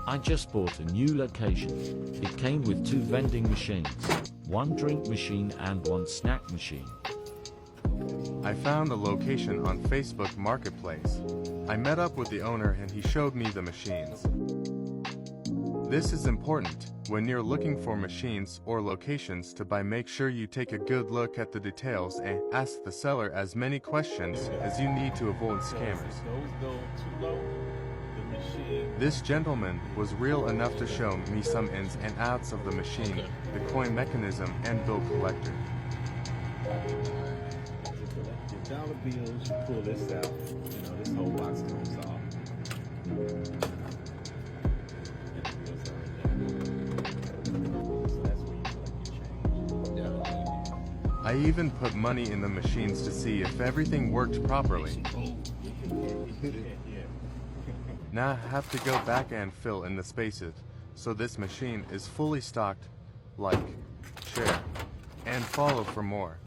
I just bought a new location. It came with 2 vending machines, 1 drink machine and 1 snack machine. I found a location on Facebook Marketplace. I met up with the owner and he showed me the machines. This is important when you're looking for machines or locations to buy. Make sure you take a good look at the details and ask the seller as many questions as you need to avoid scammers. This gentleman was real enough to show me some ins and outs of the machine, the coin mechanism and bill collector. Your dollar bills, you pull this out, this whole box comes off. I even put money in the machines to see if everything worked properly. Now I have to go back and fill in the spaces, so this machine is fully stocked. Like, share, and follow for more.